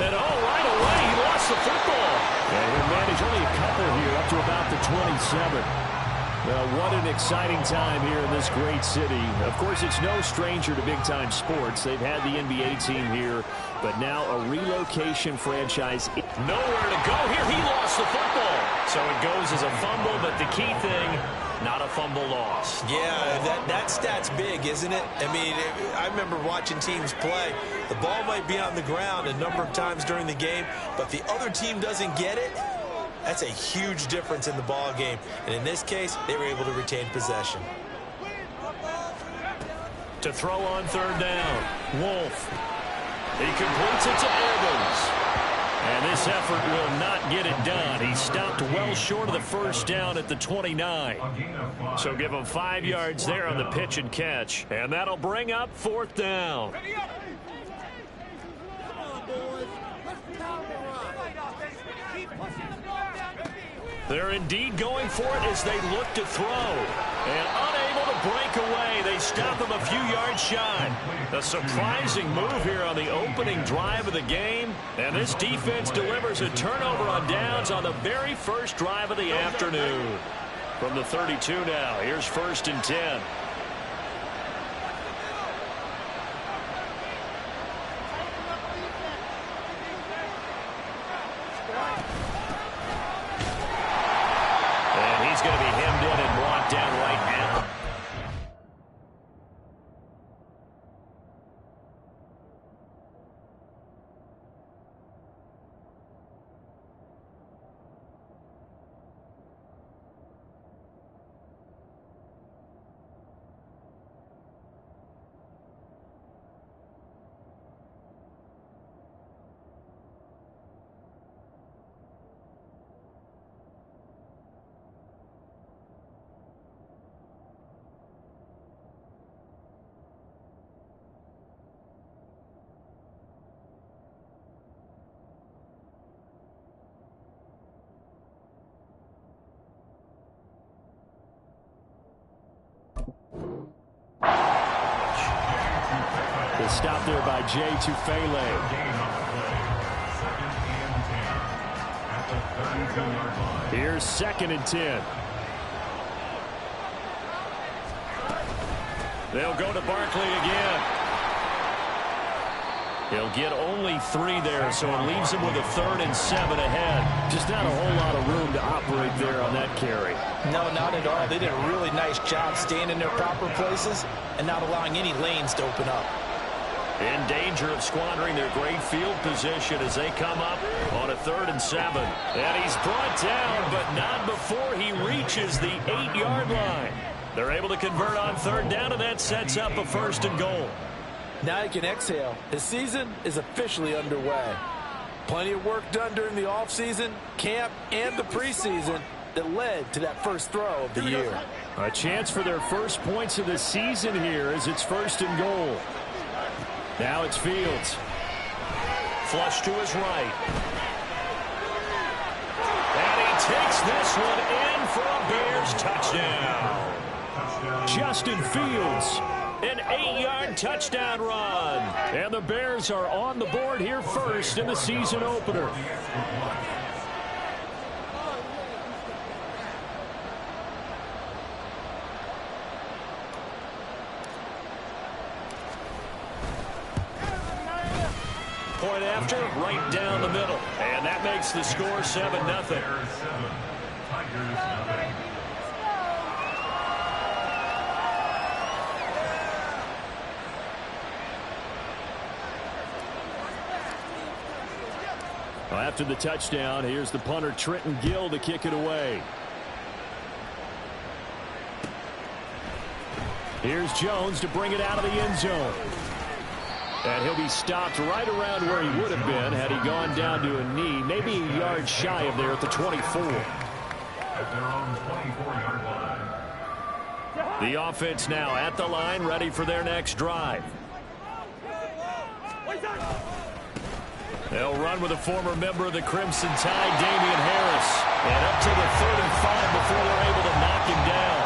And right away, he lost the football. And he'll manage only a couple here up to about the 27. Well, what an exciting time here in this great city. Of course, it's no stranger to big-time sports. They've had the NBA team here, but now a relocation franchise. Nowhere to go here. He lost the football. So it goes as a fumble, but the key thing, not a fumble loss. Yeah, that stat's big, isn't it? I mean, I remember watching teams play. The ball might be on the ground a number of times during the game, but the other team doesn't get it. That's a huge difference in the ball game. And in this case, they were able to retain possession. To throw on third down, Wolf. He completes it to Evans. And this effort will not get it done. He stopped well short of the first down at the 29. So give him 5 yards there on the pitch and catch. And that'll bring up fourth down. They're indeed going for it as they look to throw. And unable to break away. They stop him a few yards shy. A surprising move here on the opening drive of the game. And this defense delivers a turnover on downs on the very first drive of the afternoon. From the 32 now, here's 1st and 10. He's going to be hemmed in and brought down right now. The stop there by Jay Tufele. Here's 2nd and 10. They'll go to Barkley again. He'll get only 3 there, so it leaves him with a 3rd and 7 ahead. Just not a whole lot of room to operate there on that carry. No, not at all. They did a really nice job staying in their proper places and not allowing any lanes to open up. In danger of squandering their great field position as they come up on a 3rd and 7. And he's brought down, but not before he reaches the 8-yard line. They're able to convert on 3rd down, and that sets up a 1st and goal. Now he can exhale. His season is officially underway. Plenty of work done during the offseason, camp, and the preseason that led to that first throw of the year. A chance for their first points of the season here as it's 1st and goal. Now it's Fields. Flush to his right. And he takes this one in for a Bears touchdown. Justin Fields, an 8-yard touchdown run. And the Bears are on the board here first in the season opener. Point after, right down the middle. And that makes the score 7-0. Well, after the touchdown, here's the punter Trenton Gill to kick it away. Here's Jones to bring it out of the end zone. And he'll be stopped right around where he would have been had he gone down to a knee, maybe a yard shy of there at the 24. The offense now at the line, ready for their next drive. They'll run with a former member of the Crimson Tide, Damian Harris. And up to the 3rd and 5 before they're able to knock him down.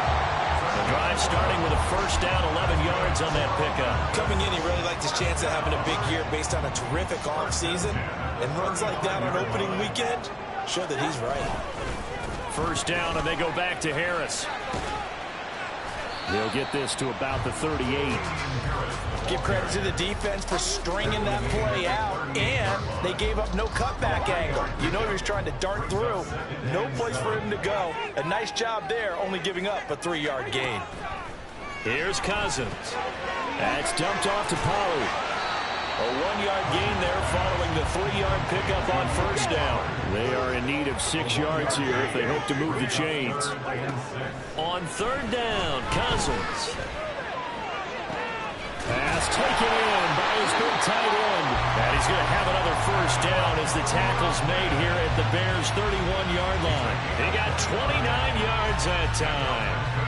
The drive starting with a first down, 11 yards on that pickup. Coming in, he really liked his chance of having a big year based on a terrific offseason. And runs like that on opening weekend show that he's right. First down, and they go back to Harris. They'll get this to about the 38. Give credit to the defense for stringing that play out, and they gave up no cutback angle. You know he was trying to dart through. No place for him to go. A nice job there, only giving up a 3-yard gain. Here's Cousins. That's dumped off to Pollard. A 1-yard gain there following the 3-yard pickup on first down. They are in need of 6 yards here if they hope to move the chains. On third down, Cousins. Pass taken in by his big tight end. And he's going to have another first down as the tackle's made here at the Bears' 31-yard line. He got 29 yards that time.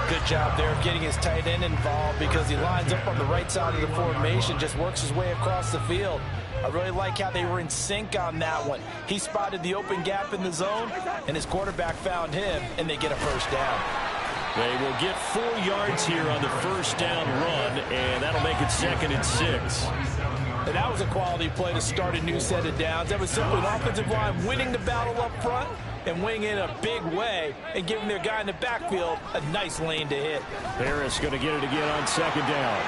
Good job there of getting his tight end involved because he lines up on the right side of the formation, just works his way across the field. I really like how they were in sync on that one. He spotted the open gap in the zone, and his quarterback found him, and they get a first down. They will get 4 yards here on the first down run, and that'll make it 2nd and 6. And that was a quality play to start a new set of downs. That was simply an offensive line winning the battle up front and winning in a big way and giving their guy in the backfield a nice lane to hit. Harris going to get it again on 2nd down.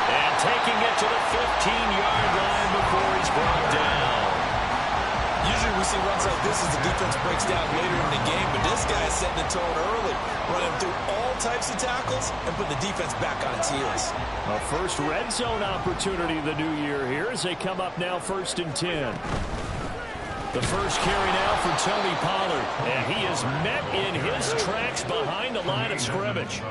And taking it to the 15-yard line before he's brought down. Usually we see runs like this as the defense breaks down later in the game, but this guy is setting the tone early, running through all types of tackles and put the defense back on its heels. A first red zone opportunity the new year here as they come up now 1st and 10. The first carry now for Tony Pollard, and he is met in his tracks behind the line of scrimmage.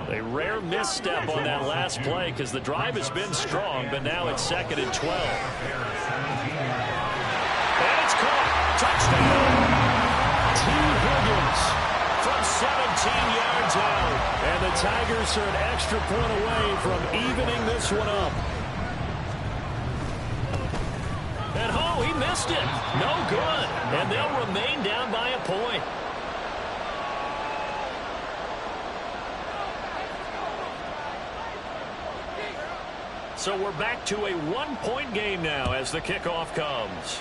A rare misstep on that last play because the drive has been strong, but now it's 2nd and 12. And it's caught. Touchdown. T. Higgins from 17 yards out. And the Tigers are an extra point away from evening this one up. And oh, he missed it. No good. And they'll remain down by a point. So we're back to a 1-point game now as the kickoff comes.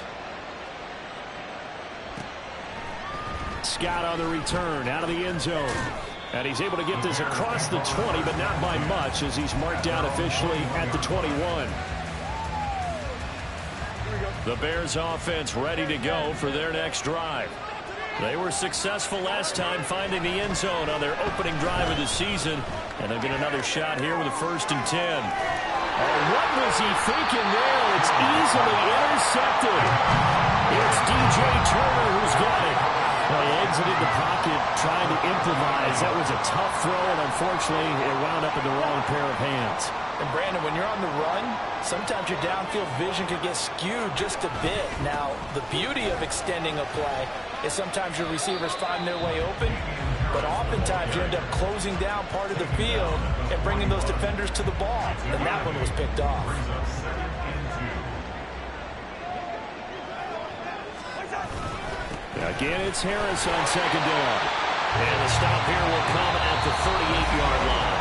Scott on the return out of the end zone. And he's able to get this across the 20, but not by much as he's marked down officially at the 21. The Bears offense ready to go for their next drive. They were successful last time finding the end zone on their opening drive of the season. And they'll get another shot here with a 1st and 10. Oh, what was he thinking there? It's easily intercepted. It's DJ Turner who's got it. Well, he exited the pocket trying to improvise. That was a tough throw, and unfortunately, it wound up in the wrong pair of hands. And Brandon, when you're on the run, sometimes your downfield vision could get skewed just a bit. Now, the beauty of extending a play is sometimes your receivers find their way open, but oftentimes you end up closing down part of the field and bringing those defenders to the ball. And that one was picked off. Again, it's Harris on 2nd down. And the stop here will come at the 38-yard line.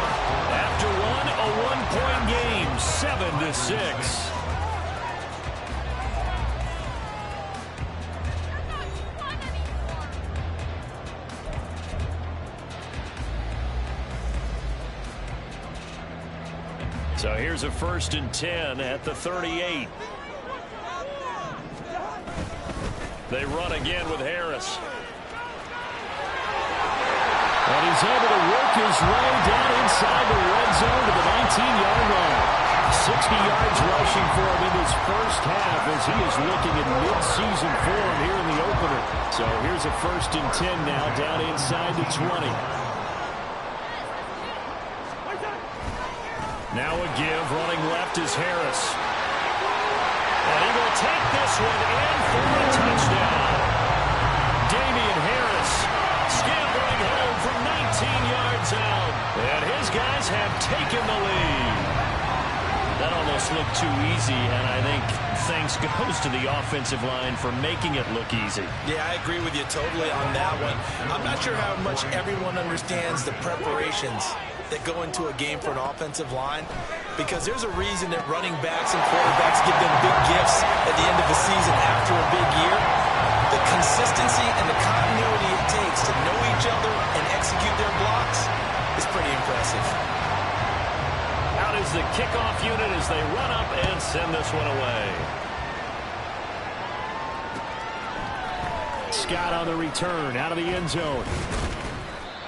After one, a 1-point game, 7-6. So here's a 1st and 10 at the 38. They run again with Harris. And he's able to work his way down inside the red zone to the 19-yard line. 60 yards rushing for him in his first half as he is looking in mid-season form here in the opener. So here's a 1st and 10 now down inside the 20. Now a give, running left is Harris. And he will take this one in for a touchdown. Damian Harris scampering home from 19 yards out. And his guys have taken the lead. That almost just look too easy, and I think thanks goes to the offensive line for making it look easy. Yeah, I agree with you totally on that one. I'm not sure how much everyone understands the preparations that go into a game for an offensive line, because there's a reason that running backs and quarterbacks give them big gifts at the end of the season after a big year. The consistency and the continuity it takes to know each other and execute their blocks is pretty impressive. Out is the kickoff unit as they run up and send this one away. Scott on the return out of the end zone.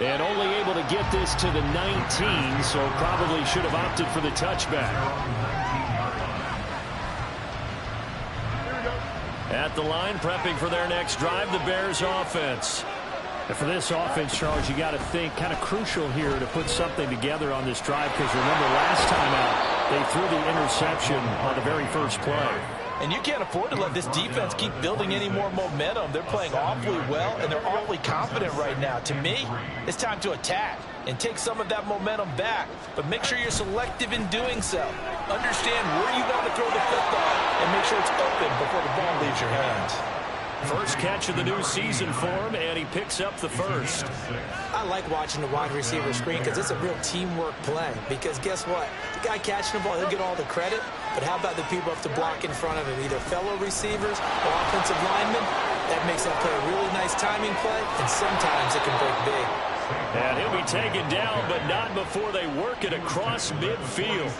And only able to get this to the 19, so probably should have opted for the touchback. At the line, prepping for their next drive, the Bears offense. And for this offense, Charles, you got to think kind of crucial here to put something together on this drive, because remember last time out, they threw the interception on the very first play. And you can't afford to let this defense keep building any more momentum. They're playing awfully well, and they're awfully confident right now. To me, it's time to attack and take some of that momentum back. But make sure you're selective in doing so. Understand where you want to throw the football and make sure it's open before the ball leaves your hands. First catch of the new season for him, and he picks up the first. I like watching the wide receiver screen because it's a real teamwork play. Because guess what? The guy catching the ball, he'll get all the credit. But how about the people have to block in front of him, either fellow receivers or offensive linemen? That makes that play a really nice timing play, and sometimes it can break big. And he'll be taken down, but not before they work it across midfield.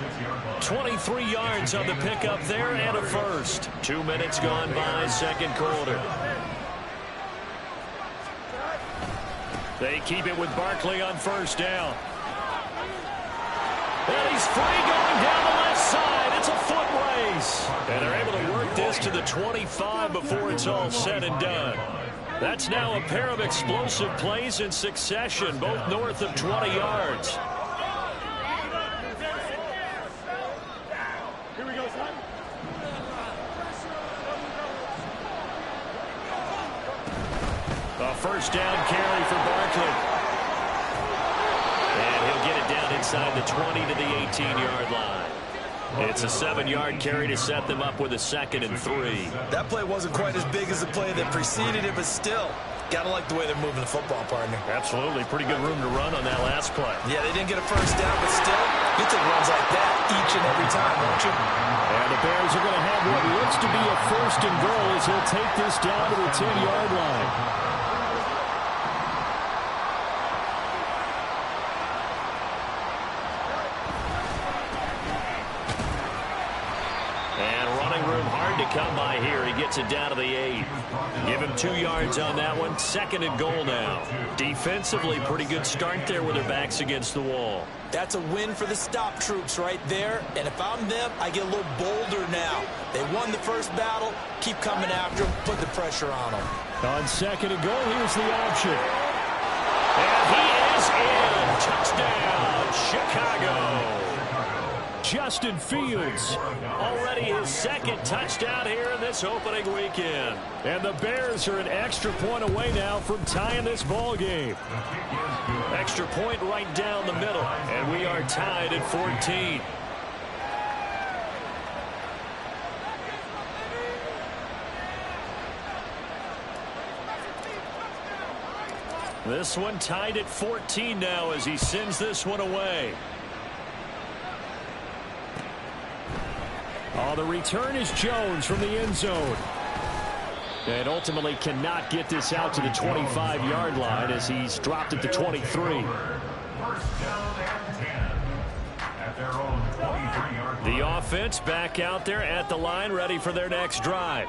23 yards on the pickup there and a first. 2 minutes gone by, second quarter. They keep it with Barkley on first down. And he's free going down the left side. It's a foot race. And they're able to work this to the 25 before it's all said and done. That's now a pair of explosive plays in succession, both north of 20 yards. Here we go, son. A first down carry for Barkley. And he'll get it down inside the 20 to the 18-yard line. It's a 7-yard carry to set them up with a 2nd and 3. That play wasn't quite as big as the play that preceded it, but still, got to like the way they're moving the football, partner. Absolutely. Pretty good room to run on that last play. Yeah, they didn't get a first down, but still, you take runs like that each and every time, don't you? And the Bears are going to have what looks to be a 1st and goal as he'll take this down to the 10-yard line. Come by here. He gets it down to the 8. Give him 2 yards on that one. 2nd and goal now. Defensively, pretty good start there with their backs against the wall. That's a win for the stop troops right there. And if I'm them, I get a little bolder now. They won the first battle. Keep coming after them. Put the pressure on them. On 2nd and goal, here's the option. And he is in. Touchdown, Chicago. Justin Fields, already his 2nd touchdown here in this opening weekend. And the Bears are an extra point away now from tying this ball game. Extra point right down the middle, and we are tied at 14. This one tied at 14 now as he sends this one away. Oh, the return is Jones from the end zone. And ultimately cannot get this out to the 25-yard line as he's dropped at the 23. First down and 10 at their own 23-yard line. The offense back out there at the line, ready for their next drive.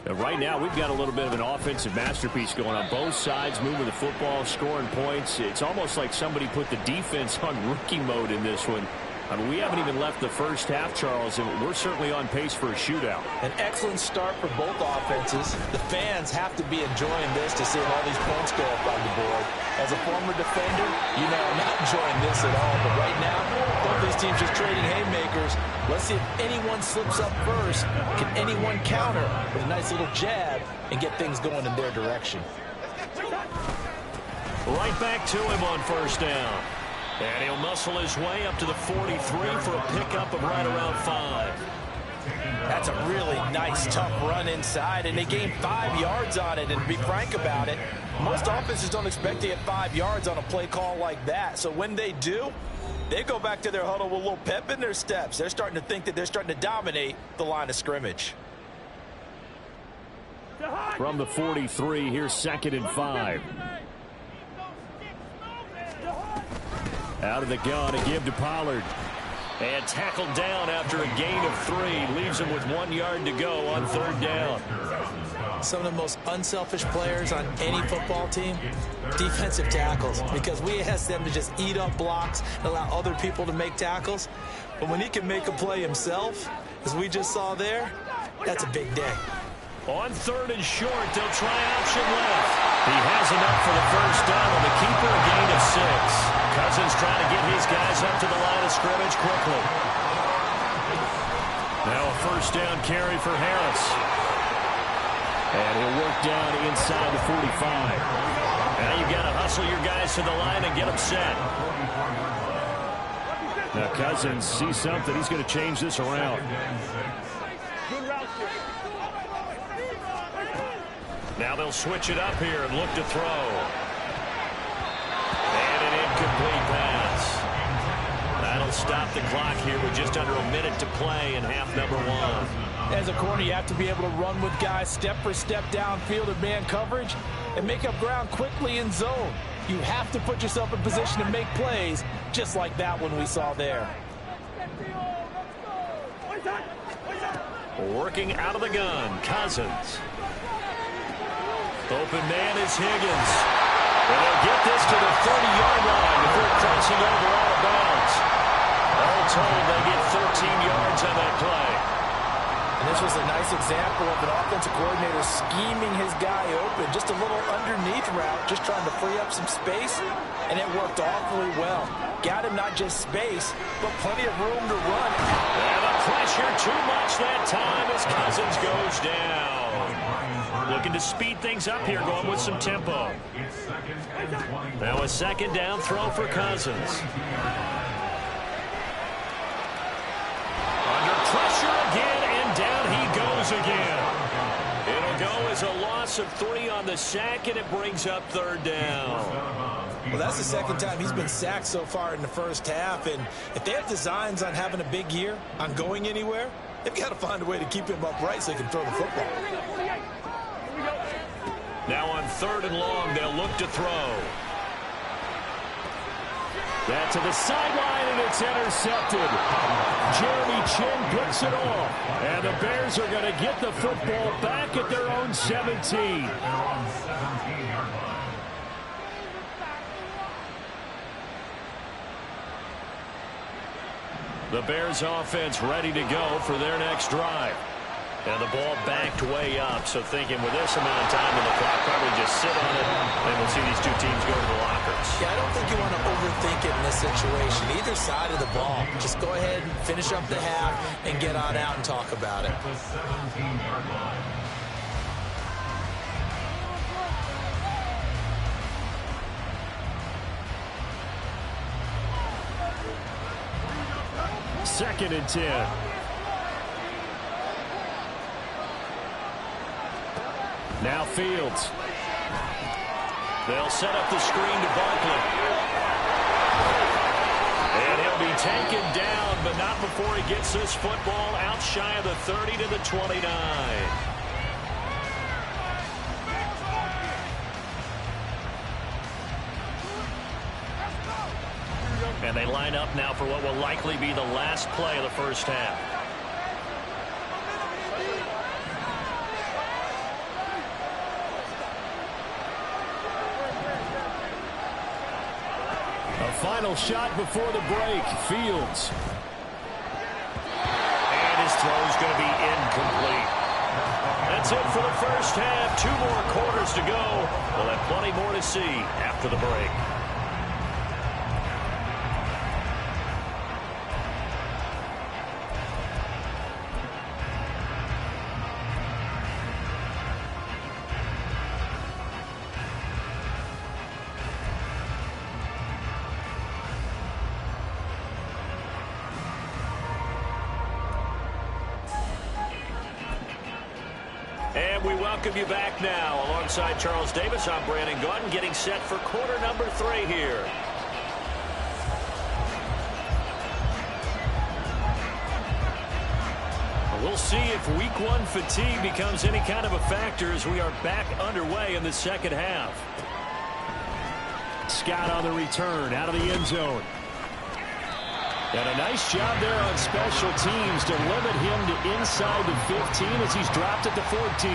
And right now, we've got a little bit of an offensive masterpiece going on both sides, moving the football, scoring points. It's almost like somebody put the defense on rookie mode in this one. I mean, we haven't even left the first half, Charles, and we're certainly on pace for a shootout. An excellent start for both offenses. The fans have to be enjoying this to see all these points go up on the board. As a former defender, you know I'm not enjoying this at all. But right now, both these teams just trading haymakers. Let's see if anyone slips up first. Can anyone counter with a nice little jab and get things going in their direction? Right back to him on first down. And he'll muscle his way up to the 43 for a pickup of right around 5. Nice, tough run inside, and they gained 5 yards on it. And to be frank about it, most offenses don't expect to get 5 yards on a play call like that. So when they do, they go back to their huddle with a little pep in their steps. They're starting to think that they're starting to dominate the line of scrimmage. From the 43, here's 2nd and 5. Out of the gun, a give to Pollard. And tackled down after a gain of 3. Leaves him with 1 yard to go on 3rd down. Some of the most unselfish players on any football team, defensive tackles, because we ask them to just eat up blocks and allow other people to make tackles. But when he can make a play himself, as we just saw there, that's a big day. On 3rd and short, they'll try option left. He has enough for the 1st down on the keeper, a gain of 6. Cousins trying to get his guys up to the line of scrimmage quickly. Now a 1st down carry for Harris. And he'll work down inside the 45. Now you've got to hustle your guys to the line and get them set. Now Cousins sees something. He's going to change this around. Now they'll switch it up here and look to throw. And an incomplete pass. That'll stop the clock here with just under a minute to play in half number 1. As a corner, you have to be able to run with guys step for step downfield in man coverage and make up ground quickly in zone. You have to put yourself in position to make plays just like that one we saw there. Working out of the gun, Cousins. Open man is Higgins. And they'll get this to the 30-yard line before crossing over out of bounds. All told, they get 13 yards on that play. And this was a nice example of an offensive coordinator scheming his guy open. Just a little underneath route, just trying to free up some space, and it worked awfully well. Got him not just space, but plenty of room to run. And the pressure too much that time as Cousins goes down. Looking to speed things up here, going with some tempo. Now a 2nd down throw for Cousins. Under pressure again, and down he goes again. It'll go as a loss of 3 on the sack, and it brings up 3rd down. Well, that's the 2nd time he's been sacked so far in the 1st half, and if they have designs on having a big year, on going anywhere, they've got to find a way to keep him upright so he can throw the football. Now on 3rd and long, they'll look to throw. That to the sideline, and it's intercepted. Jeremy Chin picks it off. And the Bears are going to get the football back at their own 17. The Bears offense ready to go for their next drive. And the ball backed way up, so thinking with this amount of time in the clock, probably just sit on it, and we'll see these 2 teams go to the lockers. Yeah, I don't think you want to overthink it in this situation. Either side of the ball. Just go ahead and finish up the half and get on out and talk about it. Second and 10. Now Fields. They'll set up the screen to Barkley. And he'll be taken down, but not before he gets this football out shy of the 30 to the 29. And they line up now for what will likely be the last play of the 1st half. Final shot before the break. Fields. And his throw's going to be incomplete. That's it for the 1st half. 2 more quarters to go. We'll have plenty more to see after the break. And we welcome you back now. Alongside Charles Davis, I'm Brandon Gaudin, getting set for quarter number 3 here. We'll see if week 1 fatigue becomes any kind of a factor as we are back underway in the second half. Scott on the return out of the end zone. And a nice job there on special teams to limit him to inside the 15 as he's dropped at the 14.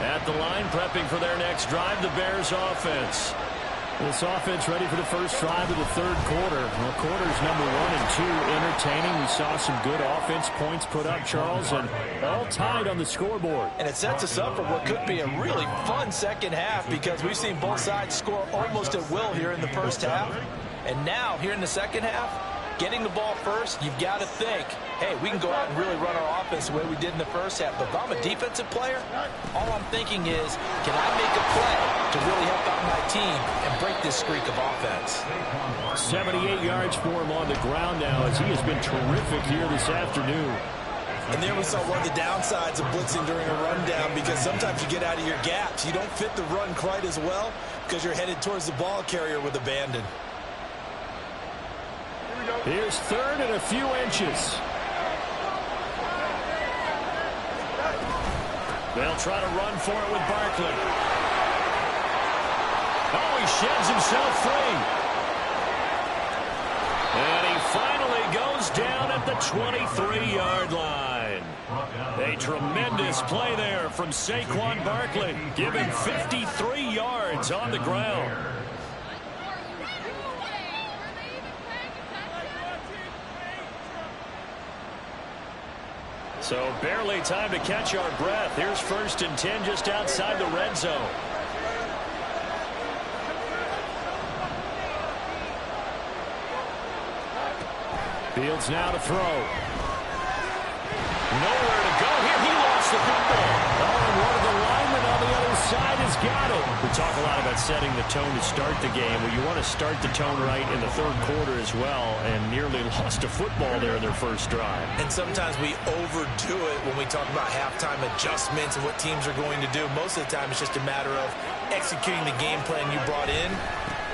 At the line, prepping for their next drive, the Bears offense. This offense ready for the first drive of the third quarter. Well, quarters number 1 and 2 entertaining. We saw some good offense points put up, Charles, and all tied on the scoreboard. And it sets us up for what could be a really fun second half because we've seen both sides score almost at will here in the first half. And now, here in the second half, getting the ball first, you've got to think, hey, we can go out and really run our offense the way we did in the first half. But if I'm a defensive player, all I'm thinking is, can I make a play to really help out my team and break this streak of offense? 78 yards for him on the ground now as he has been terrific here this afternoon. And there we saw one of the downsides of blitzing during a rundown because sometimes you get out of your gaps. You don't fit the run quite as well because you're headed towards the ball carrier with abandon. Here's third and a few inches. They'll try to run for it with Barkley. Oh, he sheds himself free. And he finally goes down at the 23-yard line. A tremendous play there from Saquon Barkley, giving 53 yards on the ground. So barely time to catch our breath. Here's 1st and 10 just outside the red zone. Fields now to throw. Nowhere to go here. He lost the football. Oh, and one of the linemen on the other side has got it. We talk a lot about setting the tone to start the game. Well, you want to start the tone right in the third quarter as well, and nearly lost a football there in their first drive. And sometimes we overdo it when we talk about halftime adjustments and what teams are going to do. Most of the time, it's just a matter of executing the game plan you brought in.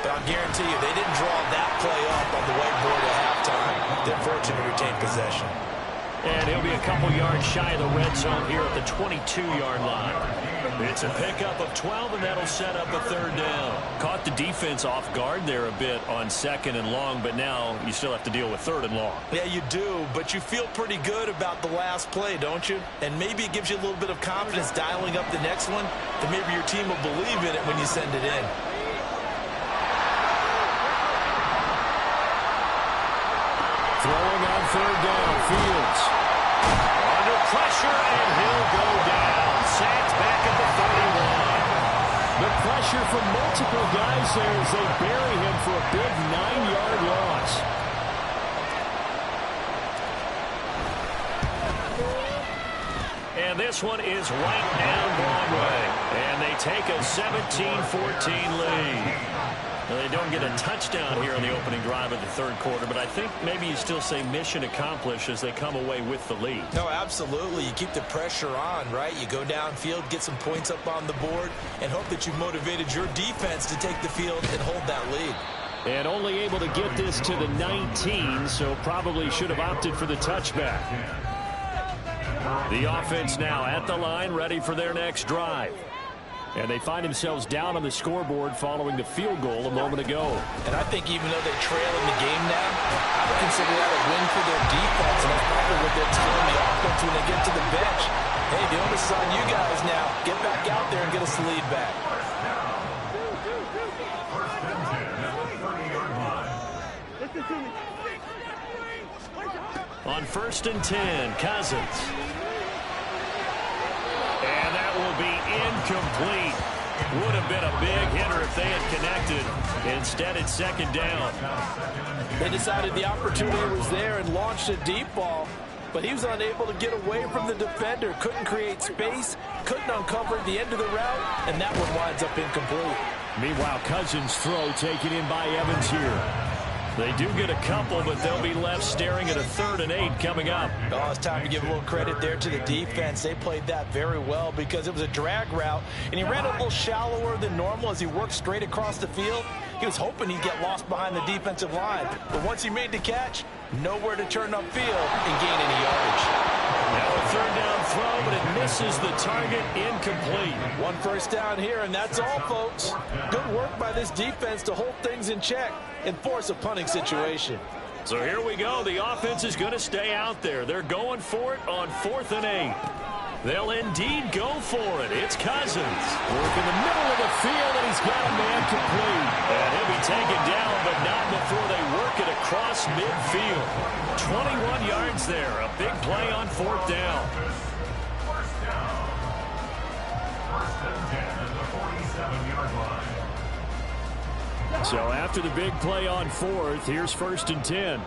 But I'll guarantee you, they didn't draw that play up on the whiteboard at halftime. They're fortunate to retain possession. And he'll be a couple yards shy of the red zone here at the 22-yard line. It's a pickup of 12, and that'll set up a third down. Caught the defense off guard there a bit on 2nd and long, but now you still have to deal with 3rd and long. Yeah, you do, but you feel pretty good about the last play, don't you? And maybe it gives you a little bit of confidence dialing up the next one, that maybe your team will believe in it when you send it in. Throwing on 3rd down, Fields. Under pressure, and he'll go down. Sacked back at the 31. The pressure from multiple guys there as they bury him for a big 9-yard loss. And this one is right down Broadway. And they take a 17-14 lead. Well, they don't get a touchdown here on the opening drive of the third quarter, but I think maybe you still say mission accomplished as they come away with the lead. No, absolutely. You keep the pressure on, right? You go downfield, get some points up on the board, and hope that you've motivated your defense to take the field and hold that lead. And only able to get this to the 19, so probably should have opted for the touchback. The offense now at the line, ready for their next drive. And they find themselves down on the scoreboard following the field goal a moment ago. And I think even though they trail in the game now, I would consider that a win for their defense. And that's probably what they're telling the offense when they get to the bench. Hey, the onus is on you guys now. Get back out there and get us the lead back. On 1st and 10, Cousins. And that will be incomplete. Would have been a big hitter if they had connected. Instead, it's 2nd down. They decided the opportunity was there and launched a deep ball, but he was unable to get away from the defender. Couldn't create space, couldn't uncover the end of the route, and that one winds up incomplete. Meanwhile, Cousins' throw taken in by Evans here. They do get a couple, but they'll be left staring at a 3rd and 8 coming up. Oh, it's time to give a little credit there to the defense. They played that very well because it was a drag route, and he ran a little shallower than normal as he worked straight across the field. He was hoping he'd get lost behind the defensive line, but once he made the catch, nowhere to turn upfield and gain any yardage. Now a 3rd down throw, but it misses the target, incomplete. 1 first down here, and that's all, folks. Good work by this defense to hold things in check and force a punting situation. So here we go. The offense is going to stay out there. They're going for it on 4th and 8. They'll indeed go for it. It's Cousins. Work in the middle of the field, and he's got a man complete. And he'll be taken down, but not before they work it across midfield. 21 yards there. A big play on 4th down. First down. First and 10 at the 47-yard line. So after the big play on 4th, here's 1st and 10.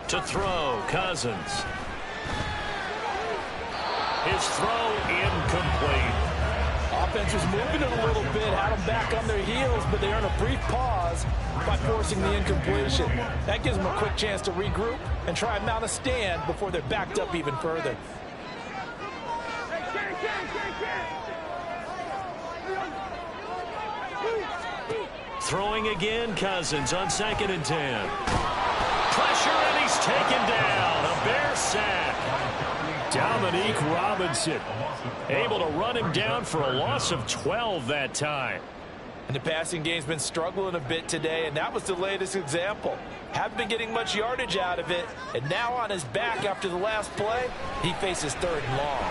To throw, Cousins. His throw incomplete. Offense was moving it a little bit, had them back on their heels, but they earn a brief pause by forcing the incompletion. That gives them a quick chance to regroup and try and mount a stand before they're backed up even further. Throwing again, Cousins on 2nd and 10. Pressure, and he's taken down. A Bear sack. Dominique Robinson Able to run him down for a loss of 12 that time. And the passing game's been struggling a bit today, and that was the latest example. Haven't been getting much yardage out of it, and now on his back after the last play, he faces 3rd and long.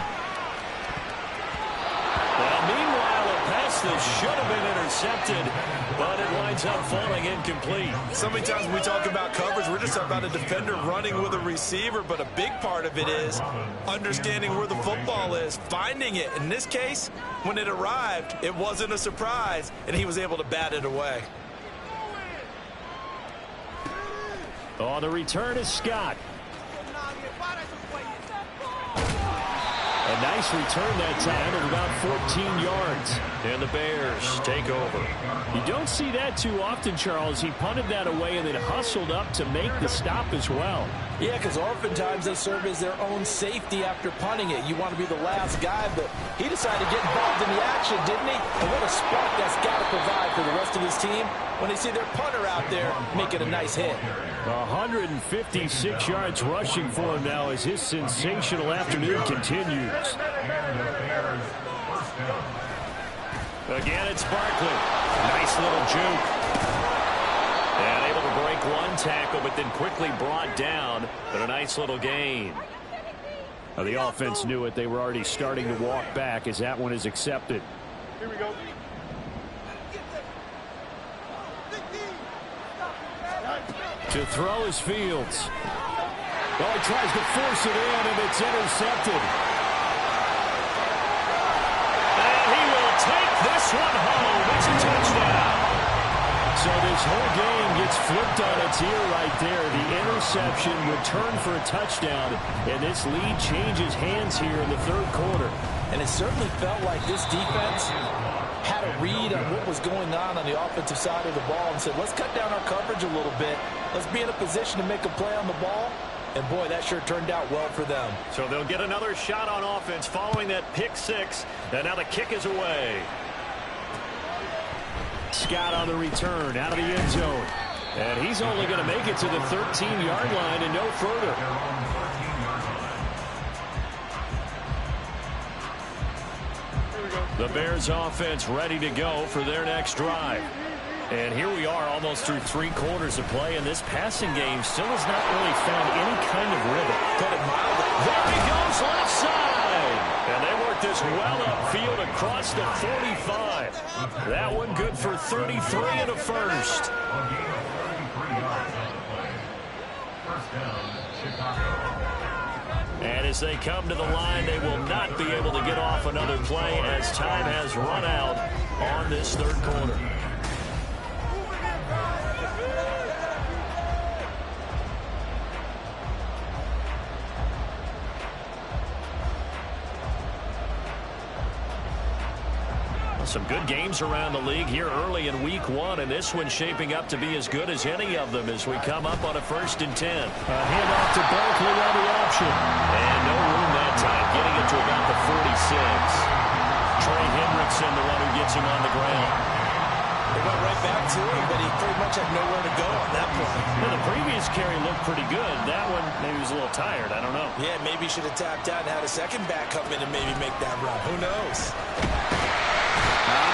Well, meanwhile, a pass that should have been intercepted, but it winds up falling incomplete. So many times when we talk about coverage, we're just talking about a defender running with a receiver, but a big part of it is understanding where the football is, finding it. In this case, when it arrived, it wasn't a surprise, and he was able to bat it away. On the return is Scott. A nice return that time of about 14 yards. And the Bears take over. You don't see that too often, Charles. He punted that away and then hustled up to make the stop as well. Yeah, because oftentimes they serve as their own safety after punting it. You want to be the last guy, but he decided to get involved in the action, didn't he? And what a spark that's got to provide for the rest of his team when they see their punter out there making a nice hit. 156 yards rushing for him now as his sensational afternoon continues. Again, it's Barkley. Nice little juke. And able to break one tackle, but then quickly brought down. But a nice little gain. Now, the offense knew it. They were already starting to walk back as that one is accepted. Here we go. To throw is Fields. Well, he tries to force it in, and it's intercepted. And he will take this one home. It's a touchdown. So this whole game gets flipped on its ear right there. The interception returned for a touchdown, and this lead changes hands here in the 3rd quarter. And it certainly felt like this defense had a read on what was going on the offensive side of the ball and said, let's cut down our coverage a little bit. Let's be in a position to make a play on the ball. And, boy, that sure turned out well for them. So they'll get another shot on offense following that pick 6. And now the kick is away. Scott on the return out of the end zone. And he's only going to make it to the 13-yard line and no further. The Bears offense ready to go for their next drive. And here we are almost through 3 quarters of play, and this passing game still has not really found any kind of rhythm. Put it mildly. There he goes left side. And they work this well upfield across the 45. That one good for 33 and a first. And as they come to the line, they will not be able to get off another play as time has run out on this 3rd quarter. some good games around the league here early in week 1, and this one's shaping up to be as good as any of them as we come up on a 1st and 10. Handoff to Barkley on the option. And no room that time, getting it to about the 46. Trey Hendrickson, the one who gets him on the ground. They went right back to him, but he pretty much had nowhere to go on that play. Well, the previous carry looked pretty good. That one, maybe he was a little tired. I don't know. Yeah, maybe he should have tapped out and had a second back come in and maybe make that run. Who knows?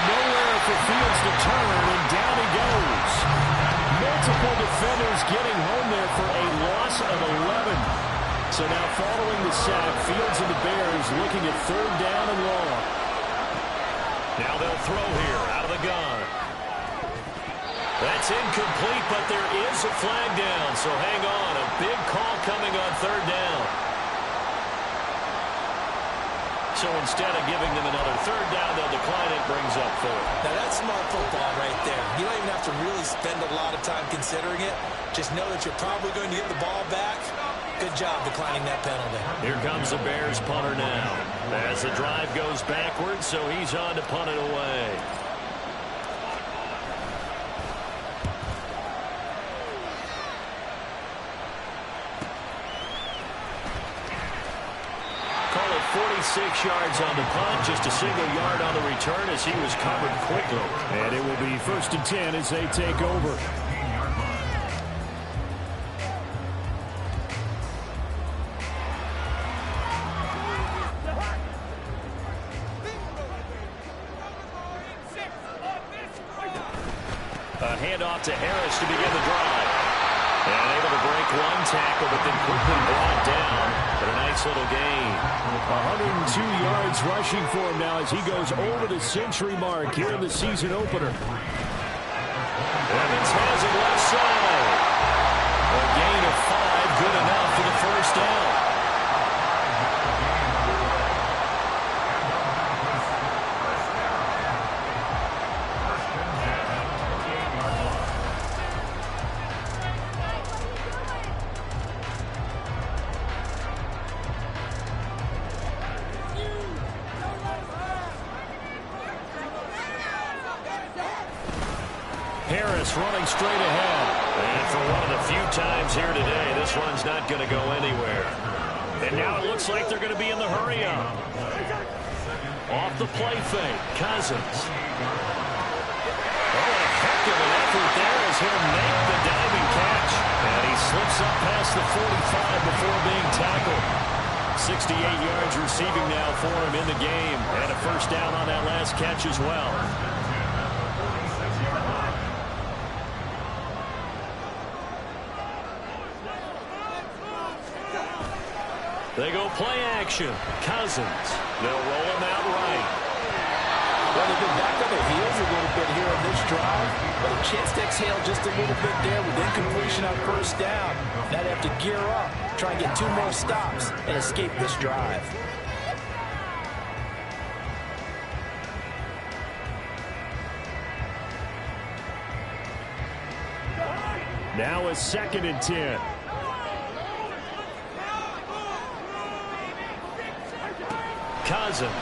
Nowhere for Fields to turn, and down he goes. Multiple defenders getting home there for a loss of 11. So now following the sack, Fields and the Bears looking at 3rd down and long. Now they'll throw here out of the gun. That's incomplete, but there is a flag down, so hang on. A big call coming on 3rd down. So instead of giving them another 3rd down, they'll decline it, brings up 4th. Now that's smart football right there. You don't even have to really spend a lot of time considering it. Just know that you're probably going to get the ball back. Good job declining that penalty. Here comes the Bears punter now. As the drive goes backwards, so he's on to punt it away. Call it 46 yards on the punt, just a single yard on the return as he was covered quickly. And it will be 1st and 10 as they take over. A handoff to Harris to begin the drive. And able to break one tackle, but then quickly brought down. But a nice little gain. 102 yards rushing for him now as he goes over the century mark here in the season opener. Evans has it left side. A gain of 5, good enough for the 1st down. Harris running straight ahead. And for one of the few times here today, this run's not going to go anywhere. And now it looks like they're going to be in the hurry-up. Off the play fake, Cousins. Oh, a heck of an effort there as he'll make the diving catch. And he slips up past the 45 before being tackled. 68 yards receiving now for him in the game. And a 1st down on that last catch as well. They go play action. Cousins. They'll roll him out right. Well, they've been back on their heels a little bit here on this drive, but a chance to exhale just a little bit there with incompletion on 1st down. Now they have to gear up, try and get 2 more stops, and escape this drive. Now a 2nd and 10. Cousins.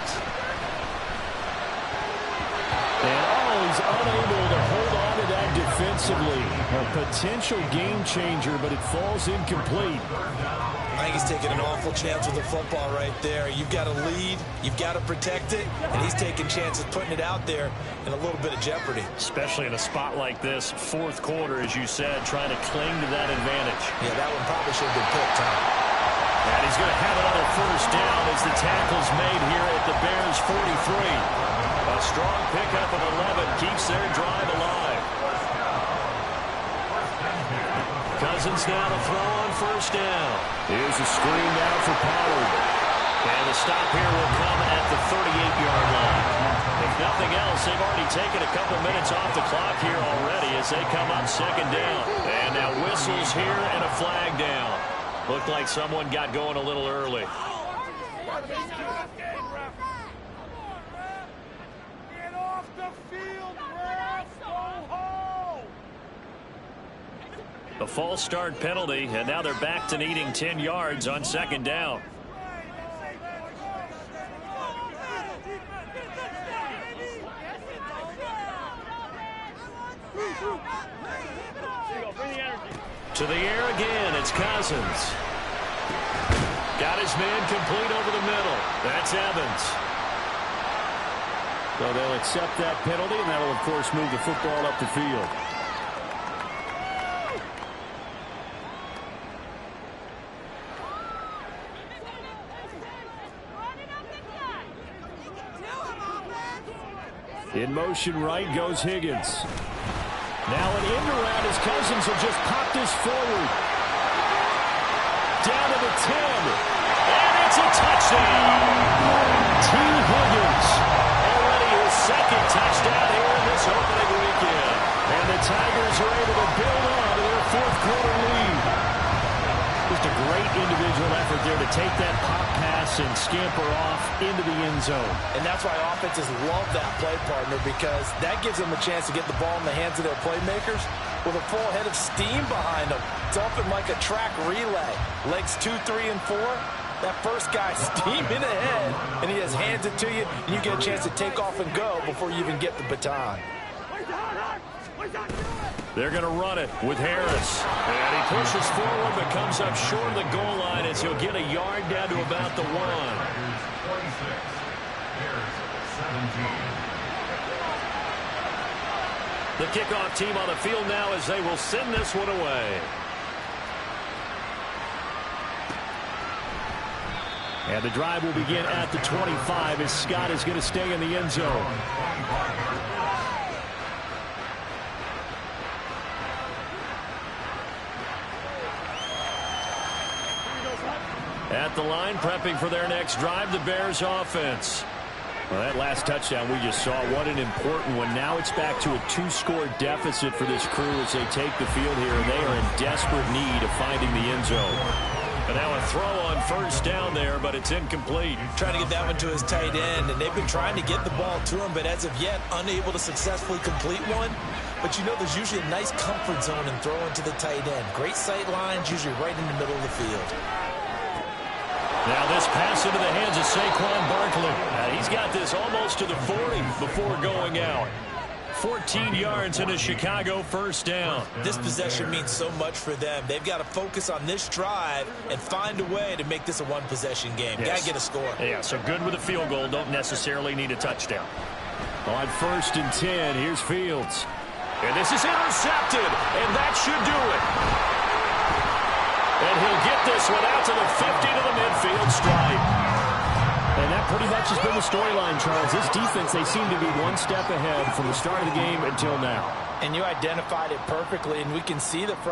And he's unable to hold on to that defensively. A potential game changer, but it falls incomplete. I think he's taking an awful chance with the football right there. You've got to lead, you've got to protect it, and he's taking chances putting it out there in a little bit of jeopardy. Especially in a spot like this, 4th quarter, as you said, trying to cling to that advantage. Yeah, that one probably should have been picked, huh? And he's going to have another 1st down as the tackle's made here at the Bears' 43. A strong pickup of 11 keeps their drive alive. Cousins now to throw on 1st down. Here's a screen down for Pollard. And the stop here will come at the 38-yard line. If nothing else, they've already taken a couple minutes off the clock here already as they come up 2nd down. And now whistles here and a flag down. Looked like someone got going a little early. A false start penalty, and now they're back to needing 10 yards on 2nd down. To the air again, it's Cousins. Got his man complete over the middle. That's Evans. So they'll accept that penalty, and that'll, of course, move the football up the field. In motion right goes Higgins. Now an end around as Cousins will just pop this forward. Down to the 10. And it's a touchdown. T. Higgins. Already his second touchdown here in this opening weekend. And the Tigers are able to build on to their fourth quarter lead. Just a great individual effort there to take that pop pass and scamper off into the end zone. And that's why offenses love that play, partner, because that gives them a chance to get the ball in the hands of their playmakers with a full head of steam behind them. It's often like a track relay. Legs 2, 3, and 4. That first guy steaming ahead, and he just hands it to you, and you get a chance to take off and go before you even get the baton. They're going to run it with Harris. And he pushes forward but comes up short of the goal line as he'll get a yard down to about the 1. The kickoff team on the field now as they will send this one away. And the drive will begin at the 25 as Scott is going to stay in the end zone. At the line, prepping for their next drive, the Bears offense. Well, that last touchdown we just saw, what an important one. Now it's back to a 2-score deficit for this crew as they take the field here, and they are in desperate need of finding the end zone. And now a throw on first down there, but it's incomplete. Trying to get that one to his tight end, and they've been trying to get the ball to him, but as of yet, unable to successfully complete one. But you know there's usually a nice comfort zone in throwing to the tight end. Great sight lines, usually right in the middle of the field. Now this pass into the hands of Saquon Barkley. He's got this almost to the 40 before going out. 14 yards in a Chicago first down. This possession means so much for them. They've got to focus on this drive and find a way to make this a one-possession game. Yes. Got to get a score. Yeah, so good with a field goal. Don't necessarily need a touchdown. On 1st and 10, here's Fields. And this is intercepted, and that should do it. And he'll get this one out to the 50 to the midfield stripe. And that pretty much has been the storyline, Charles. This defense, they seem to be one step ahead from the start of the game until now. And you identified it perfectly, and we can see the